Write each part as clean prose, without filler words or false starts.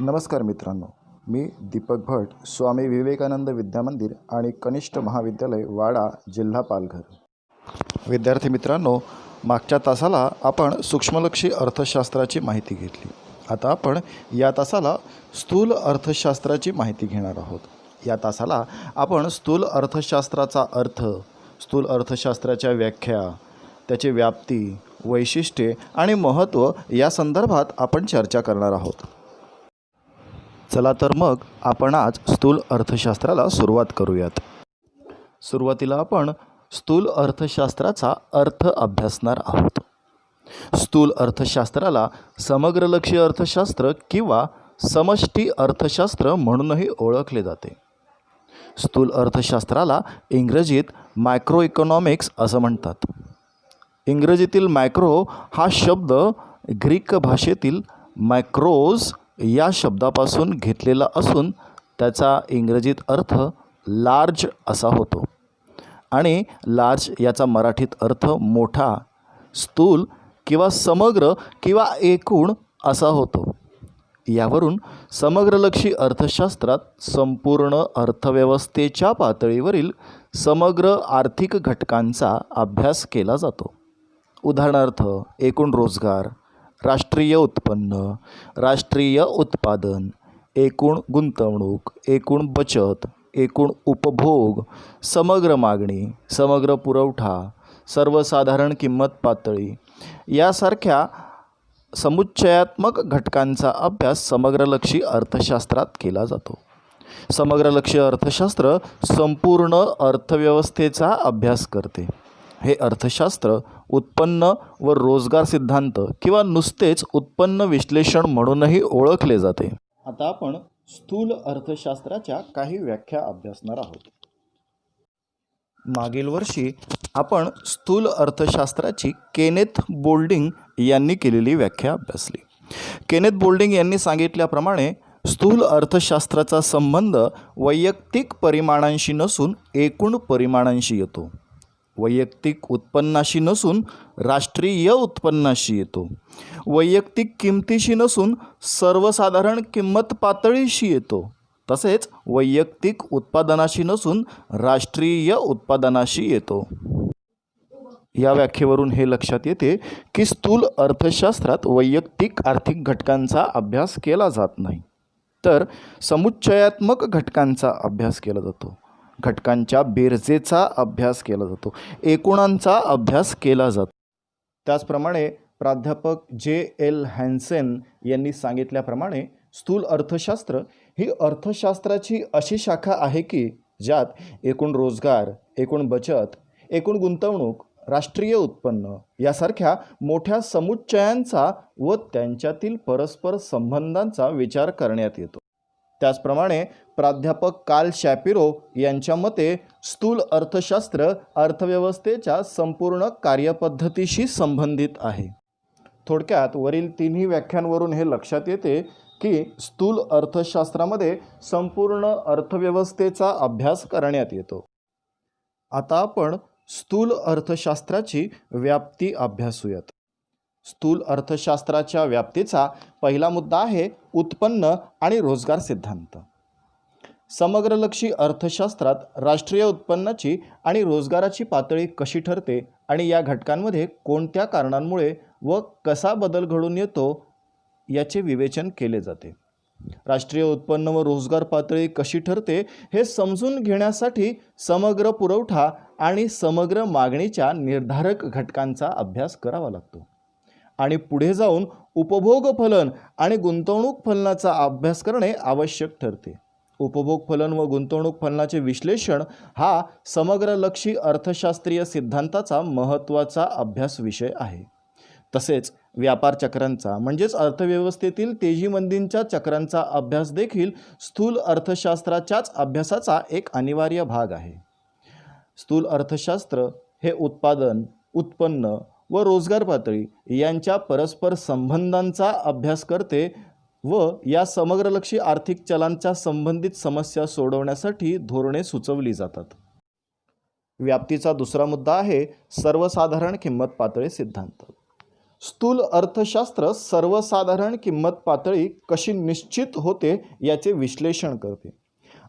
नमस्कार मित्रांनो, मी दीपक भट, स्वामी विवेकानंद विद्यामंदिर आणि कनिष्ठ महाविद्यालय वाडा, जिल्हा पालघर. विद्यार्थी मित्रांनो, मागच्या तासाला आपण सूक्ष्मलक्षी अर्थशास्त्राची माहिती घेतली. आता आपण या तासाला स्थूल अर्थशास्त्राची माहिती घेणार आहोत. या तासाला आपण स्थूल अर्थशास्त्राचा अर्थ, स्थूल अर्थशास्त्राच्या व्याख्या, त्याची व्याप्ती, वैशिष्ट्ये आणि महत्त्व या संदर्भात आपण चर्चा करणार आहोत. चला तर मग आपण आज स्थूल अर्थशास्त्राला सुरुवात करूयात. सुरुवातीला आपण स्थूल अर्थशास्त्राचा अर्थ अभ्यासणार आहोत. स्थूल अर्थशास्त्राला समग्रलक्षी अर्थशास्त्र किंवा समष्टी अर्थशास्त्र म्हणूनही ओळखले जाते. स्थूल अर्थशास्त्राला इंग्रजीत मॅक्रो इकॉनॉमिक्स असं म्हणतात. इंग्रजीतील मॅक्रो हा शब्द ग्रीक भाषेतील मॅक्रोज या शब्दापासून घेतलेला असून त्याचा इंग्रजीत अर्थ लार्ज असा होतो आणि लार्ज याचा मराठीत अर्थ मोठा, स्थूल किंवा समग्र किंवा एकूण असा होतो. यावरून समग्रलक्षी अर्थशास्त्रात संपूर्ण अर्थव्यवस्थेच्या पातळीवरील समग्र आर्थिक घटकांचा अभ्यास केला जातो. उदाहरणार्थ एकूण रोजगार, राष्ट्रीय उत्पन्न, राष्ट्रीय उत्पादन, एकूण गुंतवणूक, एकूण बचत, एकूण उपभोग, समग्र मागणी, समग्र पुरवठा, सर्वसाधारण किंमत पातळी यासारख्या समुच्चयात्मक घटकांचा अभ्यास समग्रलक्षी अर्थशास्त्रात केला जातो. समग्रलक्षी अर्थशास्त्र संपूर्ण अर्थव्यवस्थेचा अभ्यास करते. हे अर्थशास्त्र उत्पन्न व रोजगार सिद्धांत किंवा नुसतेच उत्पन्न विश्लेषण म्हणूनही ओळखले जाते. आता आपण स्थूल अर्थशास्त्राच्या काही व्याख्या अभ्यासणार आहोत. मागील वर्षी आपण स्थूल अर्थशास्त्राची केनेथ बोल्डिंग यांनी केलेली व्याख्या अभ्यासली. केनेथ बोल्डिंग यांनी सांगितल्याप्रमाणे स्थूल अर्थशास्त्राचा संबंध वैयक्तिक परिमाणांशी नसून एकूण परिमाणांशी येतो. वैयक्तिक उत्पन्नाशी नसून राष्ट्रीय उत्पन्नाशी येतो. वैयक्तिक किमतीशी नसून सर्वसाधारण किंमत पातळीशी येतो. तसेच वैयक्तिक उत्पादनाशी नसून राष्ट्रीय उत्पादनाशी येतो. या व्याख्येवरून हे लक्षात येते की स्थूल अर्थशास्त्रात वैयक्तिक आर्थिक घटकांचा अभ्यास केला जात नाही, तर समुच्चयात्मक घटकांचा अभ्यास केला जातो. घटकांच्या बेरजेचा अभ्यास केला जातो. एकूणांचा अभ्यास केला जातो. त्याचप्रमाणे प्राध्यापक J.L. हॅन्सेन यांनी सांगितल्याप्रमाणे स्थूल अर्थशास्त्र ही अर्थशास्त्राची अशी शाखा आहे की ज्यात एकूण रोजगार, एकूण बचत, एकूण गुंतवणूक, राष्ट्रीय उत्पन्न यासारख्या मोठ्या समुच्चयांचा व त्यांच्यातील परस्पर संबंधांचा विचार करण्यात येतो. त्याचप्रमाणे प्राध्यापक कार्ल शॅपिरो यांच्या मते स्थूल अर्थशास्त्र अर्थव्यवस्थेच्या संपूर्ण कार्यपद्धतीशी संबंधित आहे. थोडक्यात वरील तिन्ही व्याख्यांवरून हे लक्षात येते की स्थूल अर्थशास्त्रामध्ये संपूर्ण अर्थव्यवस्थेचा अभ्यास करण्यात येतो. आता आपण स्थूल अर्थशास्त्राची व्याप्ती अभ्यासूयात. स्थूल अर्थशास्त्राच्या व्याप्तीचा पहिला मुद्दा आहे उत्पन्न आणि रोजगार सिद्धांत. समग्रलक्षी अर्थशास्त्रात राष्ट्रीय उत्पन्नाची आणि रोजगाराची पातळी कशी ठरते आणि या घटकांमध्ये कोणत्या कारणांमुळे व कसा बदल घडून येतो याचे विवेचन केले जाते. राष्ट्रीय उत्पन्न व रोजगार पातळी कशी ठरते हे समजून घेण्यासाठी समग्र पुरवठा आणि समग्र मागणीच्या निर्धारक घटकांचा अभ्यास करावा लागतो. आणि पुढे जाऊन उपभोग फलन आणि गुंतवणूक फलनाचा अभ्यास करणे आवश्यक ठरते. उपभोग फलन व गुंतवणूक फलनाचे विश्लेषण हा समग्रलक्षी अर्थशास्त्रीय सिद्धांताचा महत्त्वाचा अभ्यास विषय आहे. तसेच व्यापार चक्रांचा म्हणजेच अर्थव्यवस्थेतील तेजीमंदींच्या चक्रांचा अभ्यास देखील स्थूल अर्थशास्त्राच्याच अभ्यासाचा एक अनिवार्य भाग आहे. स्थूल अर्थशास्त्र हे उत्पादन, उत्पन्न व रोजगार पातळी यांच्या परस्पर संबंधांचा अभ्यास करते व या समग्रलक्षी आर्थिक चलांच्या संबंधित समस्या सोडवण्यासाठी धोरणे सुचवली जातात. व्याप्तीचा दुसरा मुद्दा आहे सर्वसाधारण किंमत पातळी सिद्धांत. स्थूल अर्थशास्त्र सर्वसाधारण किंमत पातळी कशी निश्चित होते याचे विश्लेषण करते.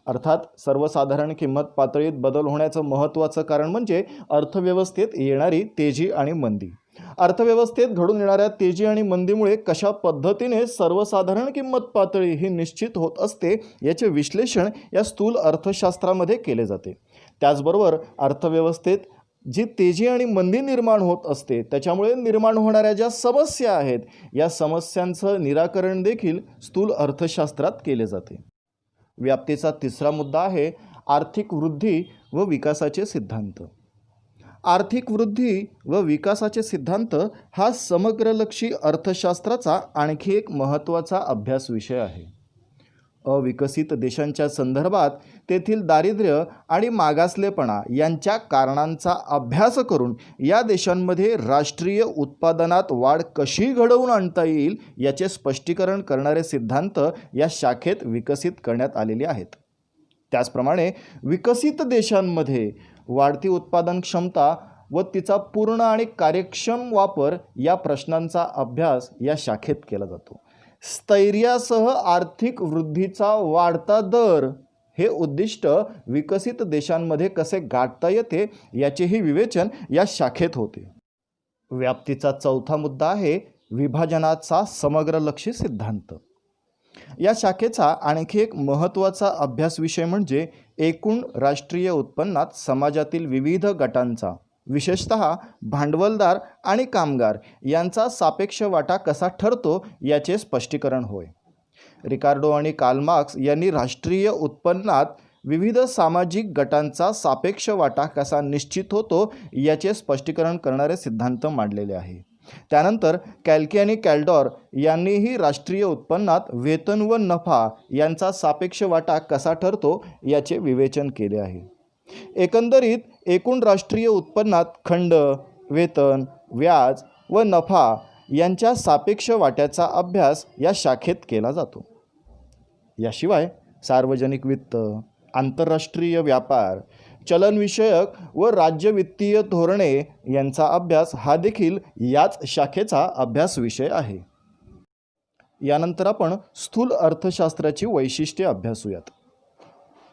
अर्थात सर्वसाधारण किंमत पातळीत बदल होण्याचं महत्त्वाचं कारण म्हणजे अर्थव्यवस्थेत येणारी तेजी आणि मंदी. अर्थव्यवस्थेत घडून येणाऱ्या तेजी आणि मंदीमुळे कशा पद्धतीने सर्वसाधारण किंमत पातळी ही निश्चित होत असते याचे विश्लेषण या स्थूल अर्थशास्त्रामध्ये केले जाते. त्याचबरोबर अर्थव्यवस्थेत जी तेजी आणि मंदी निर्माण होत असते त्याच्यामुळे निर्माण होणाऱ्या ज्या समस्या आहेत या समस्यांचं निराकरण देखील स्थूल अर्थशास्त्रात केले जाते. व्याप्तीचा तिसरा मुद्दा आहे आर्थिक वृद्धी व विकासाचे सिद्धांत. आर्थिक वृद्धी व विकासाचे सिद्धांत हा समग्रलक्षी अर्थशास्त्राचा आणखी एक महत्त्वाचा अभ्यास विषय आहे. अविकसित देशांच्या संदर्भात तेथील दारिद्र्य आणि मागासलेपणा यांच्या कारणांचा अभ्यास करून या देशांमध्ये राष्ट्रीय उत्पादनात वाढ कशी घडवून आणता येईल याचे स्पष्टीकरण करणारे सिद्धांत या शाखेत विकसित करण्यात आलेले आहेत. त्याचप्रमाणे विकसित देशांमध्ये वाढती उत्पादन क्षमता व तिचा पूर्ण आणि कार्यक्षम वापर या प्रश्नांचा अभ्यास या शाखेत केला जातो. स्थैर्यासह आर्थिक वृद्धीचा वाढता दर हे उद्दिष्ट विकसित देशांमध्ये कसे गाठता येते याचेही विवेचन या शाखेत होते. व्याप्तीचा चौथा मुद्दा आहे विभाजनाचा समग्रलक्षी सिद्धांत. या शाखेचा आणखी एक महत्त्वाचा अभ्यास विषय म्हणजे एकूण राष्ट्रीय उत्पन्नात समाजातील विविध गटांचा विशेषतः भांडवलदार आणि कामगार यांचा सापेक्ष वाटा कसा ठरतो याचे स्पष्टीकरण होय. रिकार्डो आणि कार्ल मार्क्स यांनी राष्ट्रीय उत्पन्नात विविध सामाजिक गटांचा सापेक्ष वाटा कसा निश्चित होतो याचे स्पष्टीकरण करणारे सिद्धांत मांडलेले आहे. त्यानंतर कॅल्की आणि कॅल्डॉर यांनीही राष्ट्रीय उत्पन्नात वेतन व नफा यांचा सापेक्ष वाटा कसा ठरतो याचे विवेचन केले आहे. एकंदरीत एकूण राष्ट्रीय उत्पन्नात खंड, वेतन, व्याज व नफा यांच्या सापेक्ष वाट्याचा अभ्यास या शाखेत केला जातो. याशिवाय सार्वजनिक वित्त, आंतरराष्ट्रीय व्यापार, चलनविषयक व राज्य वित्तीय धोरणे यांचा अभ्यास हा देखील याच शाखेचा अभ्यास विषय आहे. यानंतर आपण स्थूल अर्थशास्त्राची वैशिष्ट्ये अभ्यासूयात.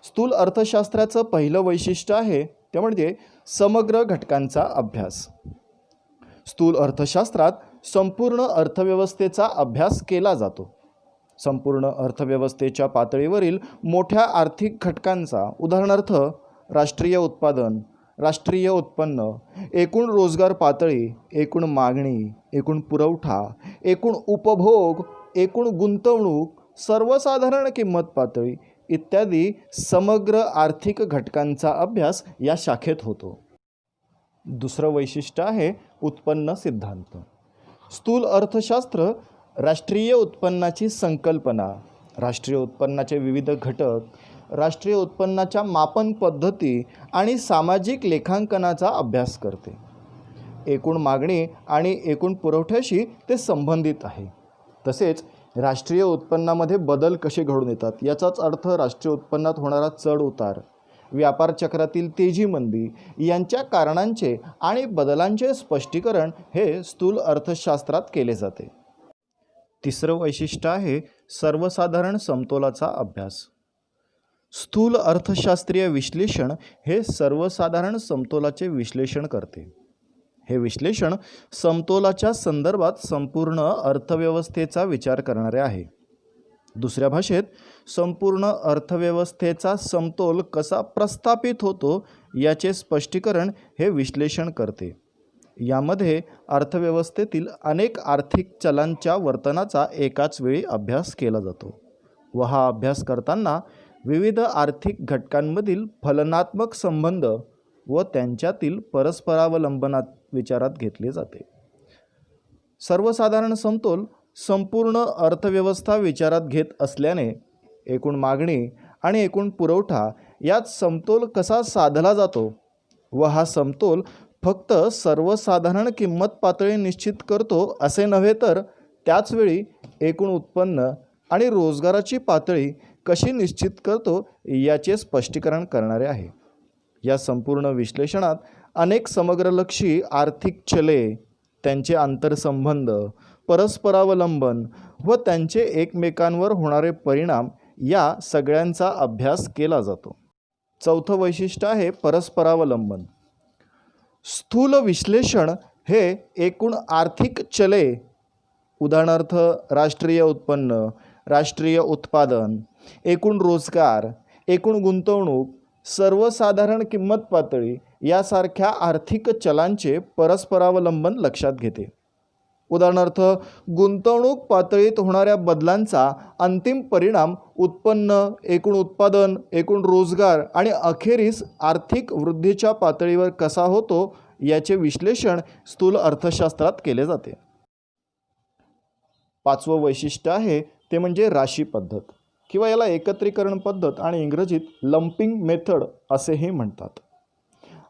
स्थूल अर्थशास्त्राचं पहिलं वैशिष्ट्य आहे ते म्हणजे समग्र घटकांचा अभ्यास. स्थूल अर्थशास्त्रात संपूर्ण अर्थव्यवस्थेचा अभ्यास केला जातो. संपूर्ण अर्थव्यवस्थेच्या पातळीवरील मोठ्या आर्थिक घटकांचा, उदाहरणार्थ राष्ट्रीय उत्पादन, राष्ट्रीय उत्पन्न, एकूण रोजगार पातळी, एकूण मागणी, एकूण पुरवठा, एकूण उपभोग, एकूण गुंतवणूक, सर्वसाधारण किंमत पातळी इत्यादी समग्र आर्थिक घटकांचा अभ्यास या शाखेत होतो. दुसरं वैशिष्ट्य आहे उत्पन्न सिद्धांत. स्थूल अर्थशास्त्र राष्ट्रीय उत्पन्नाची संकल्पना, राष्ट्रीय उत्पन्नाचे विविध घटक, राष्ट्रीय उत्पन्नाच्या मापन पद्धती आणि सामाजिक लेखांकनाचा अभ्यास करते. एकूण मागणी आणि एकूण पुरवठ्याशी ते संबंधित आहे. तसेच राष्ट्रीय उत्पन्नामध्ये बदल कसे घडून येतात याचाच अर्थ राष्ट्रीय उत्पन्नात होणारा चढ उतार, व्यापार चक्रातील तेजी मंदी यांच्या कारणांचे आणि बदलांचे स्पष्टीकरण हे स्थूल अर्थशास्त्रात केले जाते. तिसरं वैशिष्ट्य आहे सर्वसाधारण समतोलाचा अभ्यास. स्थूल अर्थशास्त्रीय विश्लेषण हे सर्वसाधारण समतोलाचे विश्लेषण करते. हे विश्लेषण समतोलाच्या संदर्भात संपूर्ण अर्थव्यवस्थेचा विचार करणारे आहे. दुसऱ्या भाषेत संपूर्ण अर्थव्यवस्थेचा समतोल कसा प्रस्थापित होतो याचे स्पष्टीकरण हे विश्लेषण करते. यामध्ये अर्थव्यवस्थेतील अनेक आर्थिक चलांच्या वर्तनाचा एकाच वेळी अभ्यास केला जातो व हा अभ्यास करताना विविध आर्थिक घटकांमधील फलनात्मक संबंध व त्यांच्यातील परस्परावलंबनात विचारात घेतले जाते. सर्वसाधारण समतोल संपूर्ण अर्थव्यवस्था विचारात घेत असल्याने एकूण मागणी आणि एकूण पुरवठा यात समतोल कसा साधला जातो व हा समतोल फक्त सर्वसाधारण किंमत पातळी निश्चित करतो असे नव्हे तर त्याचवेळी एकूण उत्पन्न आणि रोजगाराची पातळी कशी निश्चित करतो याचे स्पष्टीकरण करणारे आहे. या संपूर्ण विश्लेषणात अनेक समग्रलक्षी आर्थिक चले, त्यांचे आंतरसंबंध, परस्परावलंबन व त्यांचे एकमेकांवर होणारे परिणाम या सगळ्यांचा अभ्यास केला जातो. चौथं वैशिष्ट्य आहे परस्परावलंबन. स्थूल विश्लेषण हे एकूण आर्थिक चले, उदाहरणार्थ राष्ट्रीय उत्पन्न, राष्ट्रीय उत्पादन, एकूण रोजगार, एकूण गुंतवणूक, सर्वसाधारण किंमत पातळी यासारख्या आर्थिक चलांचे परस्परावलंबन लक्षात घेते. उदाहरणार्थ गुंतवणूक पातळीत होणाऱ्या बदलांचा अंतिम परिणाम उत्पन्न, एकूण उत्पादन, एकूण रोजगार आणि अखेरीस आर्थिक वृद्धीच्या पातळीवर कसा होतो याचे विश्लेषण स्थूल अर्थशास्त्रात केले जाते. पाचवं वैशिष्ट्य आहे ते म्हणजे राशी पद्धत किंवा याला एकत्रीकरण पद्धत आणि इंग्रजीत लंपिंग मेथड असेही म्हणतात.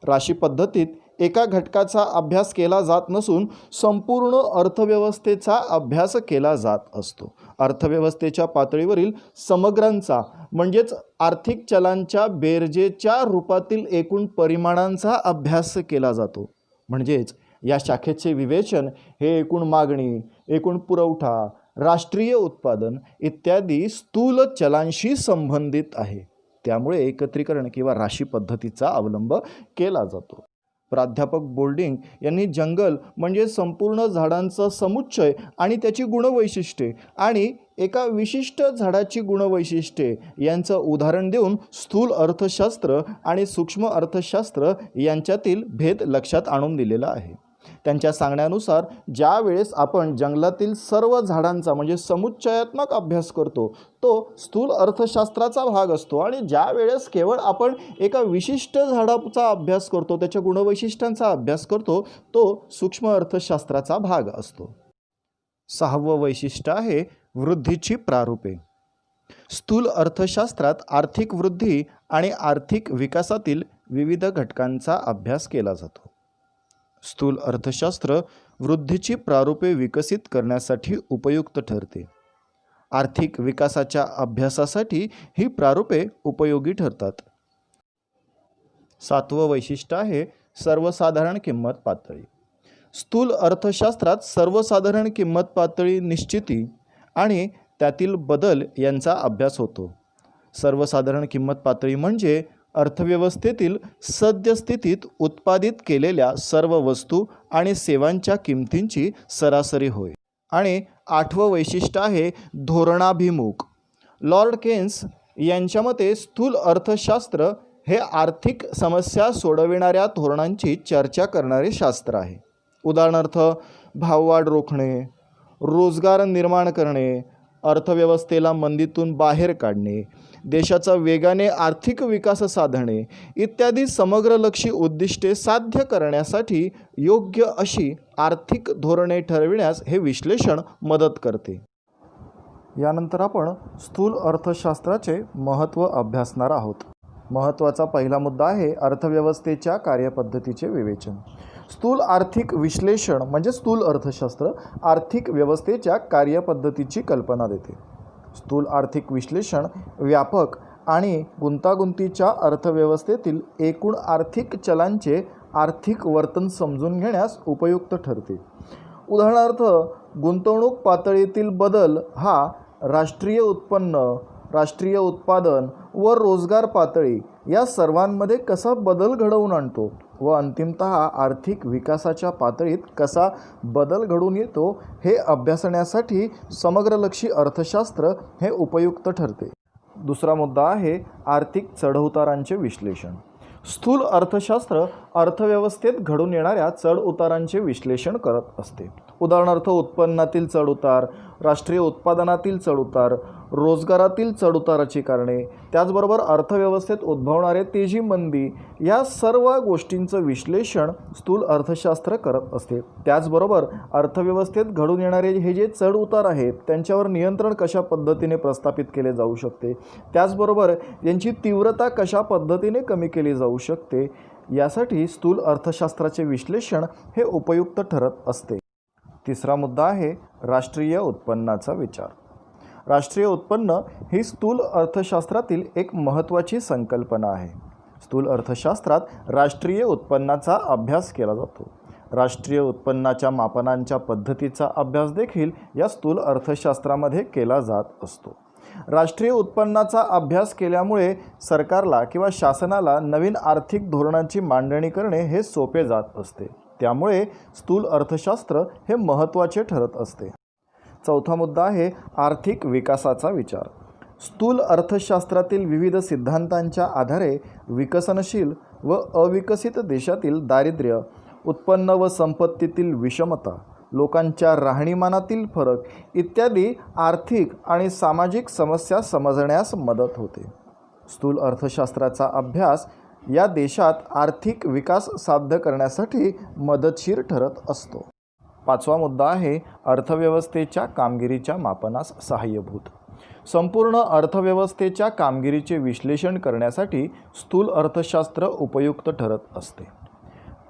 राशी पद्धतीत एका घटकाचा अभ्यास केला जात नसून संपूर्ण अर्थव्यवस्थेचा अभ्यास केला जात असतो. अर्थव्यवस्थेच्या पातळीवरील समग्रांचा म्हणजेच आर्थिक चलांच्या बेरजेच्या रूपातील एकूण परिमाणांचा अभ्यास केला जातो. म्हणजेच या शाखेचे विवेचन हे एकूण मागणी, एकूण पुरवठा, राष्ट्रीय उत्पादन इत्यादी स्थूल चलांशी संबंधित आहे. त्यामुळे एकत्रीकरण किंवा राशी पद्धतीचा अवलंब केला जातो. प्राध्यापक बोल्डिंग यांनी जंगल म्हणजे संपूर्ण झाडांचा समुच्चय आणि त्याची गुणवैशिष्ट्ये आणि एका विशिष्ट झाडाची गुणवैशिष्ट्ये यांचं उदाहरण देऊन स्थूल अर्थशास्त्र आणि सूक्ष्म अर्थशास्त्र यांच्यातील भेद लक्षात आणून दिलेला आहे. त्यांच्या सांगण्यानुसार ज्या वेळेस आपण जंगलातील सर्व झाडांचा म्हणजे समुच्चयात्मक अभ्यास करतो तो स्थूल अर्थशास्त्राचा भाग असतो आणि ज्या वेळेस केवळ आपण एका विशिष्ट झाडाचा अभ्यास करतो, त्याच्या गुणवैशिष्ट्यांचा अभ्यास करतो, तो सूक्ष्म अर्थशास्त्राचा भाग असतो. सहावं वैशिष्ट्य आहे वृद्धीची प्रारूपे. स्थूल अर्थशास्त्रात आर्थिक वृद्धी आणि आर्थिक विकासातील विविध घटकांचा अभ्यास केला जातो. स्थूल अर्थशास्त्र वृद्धीची प्रारूपे विकसित करण्यासाठी उपयुक्त ठरते. आर्थिक विकासाच्या अभ्यासासाठी ही प्रारूपे उपयोगी ठरतात. सातवं वैशिष्ट्य आहे सर्वसाधारण किंमत पातळी. स्थूल अर्थशास्त्रात सर्वसाधारण किंमत पातळी निश्चिती आणि त्यातील बदल यांचा अभ्यास होतो. सर्वसाधारण किंमत पातळी म्हणजे अर्थव्यवस्थेतील सद्यस्थितीत उत्पादित केलेल्या सर्व वस्तू आणि सेवांच्या किमतींची सरासरी होय. आणि आठवं वैशिष्ट्य आहे धोरणाभिमुख. लॉर्ड केन्स यांच्या मते स्थूल अर्थशास्त्र हे आर्थिक समस्या सोडविणाऱ्या धोरणांची चर्चा करणारे शास्त्र आहे. उदाहरणार्थ भाववाढ रोखणे, रोजगार निर्माण करणे, अर्थव्यवस्थेला मंदीतून बाहेर काढणे, देशाचा वेगाने आर्थिक विकास साधणे इत्यादी समग्रलक्षी उद्दिष्टे साध्य करण्यासाठी योग्य अशी आर्थिक धोरणे ठरविण्यास हे विश्लेषण मदत करते. यानंतर आपण स्थूल अर्थशास्त्राचे महत्त्व अभ्यासणार आहोत. महत्त्वाचा पहिला मुद्दा आहे अर्थव्यवस्थेच्या कार्यपद्धतीचे विवेचन. स्थूल आर्थिक विश्लेषण म्हणजे स्थूल अर्थशास्त्र आर्थिक व्यवस्थेच्या कार्यपद्धतीची कल्पना देते. स्थूल आर्थिक विश्लेषण व्यापक आणि गुंतागुंतीच्या अर्थव्यवस्थेतील एकूण आर्थिक चलांचे आर्थिक वर्तन समजून घेण्यास उपयुक्त ठरते. उदाहरणार्थ गुंतवणूक पातळीतील बदल हा राष्ट्रीय उत्पन्न, राष्ट्रीय उत्पादन व रोजगार पातळी या सर्वांमध्ये कसा बदल घडवून आणतो व अंतिमतः आर्थिक विकासाच्या पातळीत कसा बदल घडून येतो हे अभ्यासण्यासाठी समग्रलक्षी अर्थशास्त्र हे उपयुक्त ठरते. दुसरा मुद्दा आहे आर्थिक चढउतारांचे विश्लेषण. स्थूल अर्थशास्त्र अर्थव्यवस्थेत घडून येणाऱ्या चढउतारांचे विश्लेषण करत असते. उदाहरणार्थ उत्पन्नातील चढउतार, राष्ट्रीय उत्पादनातील चढउतार, रोजगारातील चढउताराची कारणे, त्याचबरोबर अर्थव्यवस्थेत उद्भवणारे तेजी मंदी या सर्व गोष्टींचं विश्लेषण स्थूल अर्थशास्त्र करत असते. त्याचबरोबर अर्थव्यवस्थेत घडून येणारे हे जे चढउतार आहेत त्यांच्यावर नियंत्रण कशा पद्धतीने प्रस्थापित केले जाऊ शकते, त्याचबरोबर यांची तीव्रता कशा पद्धतीने कमी केली जाऊ शकते यासाठी स्थूल अर्थशास्त्राचे विश्लेषण हे उपयुक्त ठरत असते. तिसरा मुद्दा आहे राष्ट्रीय उत्पन्नाचा विचार. राष्ट्रीय उत्पन्न ही स्थूल अर्थशास्त्रातील एक महत्त्वाची संकल्पना आहे. स्थूल अर्थशास्त्रात राष्ट्रीय उत्पन्नाचा अभ्यास केला जातो. राष्ट्रीय उत्पन्नाच्या मापनांच्या पद्धतीचा अभ्यास देखील या स्थूल अर्थशास्त्रामध्ये केला जात असतो. राष्ट्रीय उत्पन्नाचा अभ्यास केल्यामुळे सरकारला किंवा शासनाला नवीन आर्थिक धोरणांची मांडणी करणे हे सोपे जात असते. त्यामुळे स्थूल अर्थशास्त्र हे महत्त्वाचे ठरत असते. चौथा मुद्दा आहे आर्थिक विकासाचा विचार. स्थूल अर्थशास्त्रातील विविध सिद्धांतांच्या आधारे विकसनशील व अविकसित देशातील दारिद्र्य, उत्पन्न व संपत्तीतील विषमता, लोकांच्या राहणीमानातील फरक इत्यादी आर्थिक आणि सामाजिक समस्या समजण्यास मदत होते. स्थूल अर्थशास्त्राचा अभ्यास या देशात आर्थिक विकास साध्य करण्यासाठी मदतशीर ठरत असतो. पाचवा मुद्दा आहे अर्थव्यवस्थेच्या कामगिरीच्या मापनास सहाय्यभूत. संपूर्ण अर्थव्यवस्थेच्या कामगिरीचे विश्लेषण करण्यासाठी स्थूल अर्थशास्त्र उपयुक्त ठरत असते.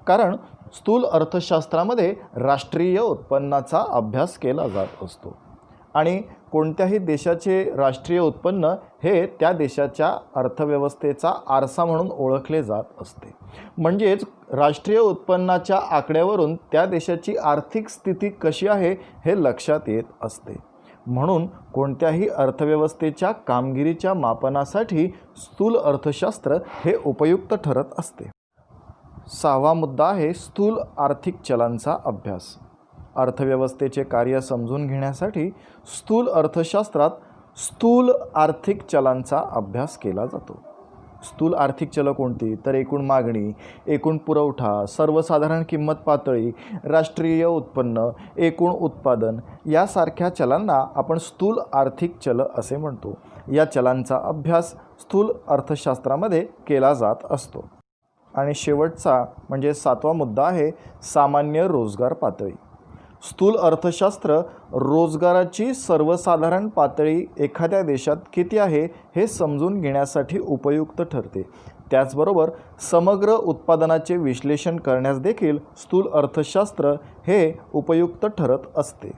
कारण स्थूल अर्थशास्त्रामध्ये राष्ट्रीय उत्पन्नाचा अभ्यास केला जात असतो आणि कोणत्याही देशाचे राष्ट्रीय उत्पन्न हे त्या देशाच्या अर्थव्यवस्थेचा आरसा म्हणून ओळखले जात असते. म्हणजेच राष्ट्रीय उत्पन्नाच्या आकड्यावरून त्या देशाची आर्थिक स्थिती कशी आहे हे लक्षात येत असते. म्हणून कोणत्याही अर्थव्यवस्थेच्या कामगिरीच्या मापनासाठी स्थूल अर्थशास्त्र हे उपयुक्त ठरत असते. सहावा मुद्दा आहे स्थूल आर्थिक चलांचा अभ्यास. अर्थव्यवस्थेचे कार्य समजून घेण्यासाठी स्थूल अर्थशास्त्रात स्थूल आर्थिक चलांचा अभ्यास केला जातो. स्थूल आर्थिक चलं कोणती? तर एकूण मागणी, एकूण पुरवठा, सर्वसाधारण किंमत पातळी, राष्ट्रीय उत्पन्न, एकूण उत्पादन यासारख्या चलांना आपण स्थूल आर्थिक चलं असे म्हणतो. या चलांचा अभ्यास स्थूल अर्थशास्त्रामध्ये केला जात असतो. आणि शेवटचा म्हणजे सातवा मुद्दा आहे सामान्य रोजगार पातळी. स्थूल अर्थशास्त्र रोजगाराची सर्वसाधारण पातळी एखाद्या देशात किती आहे हे समजून घेण्यासाठी उपयुक्त ठरते. त्याचबरोबर समग्र उत्पादनाचे विश्लेषण करण्यास देखील स्थूल अर्थशास्त्र हे उपयुक्त ठरत असते.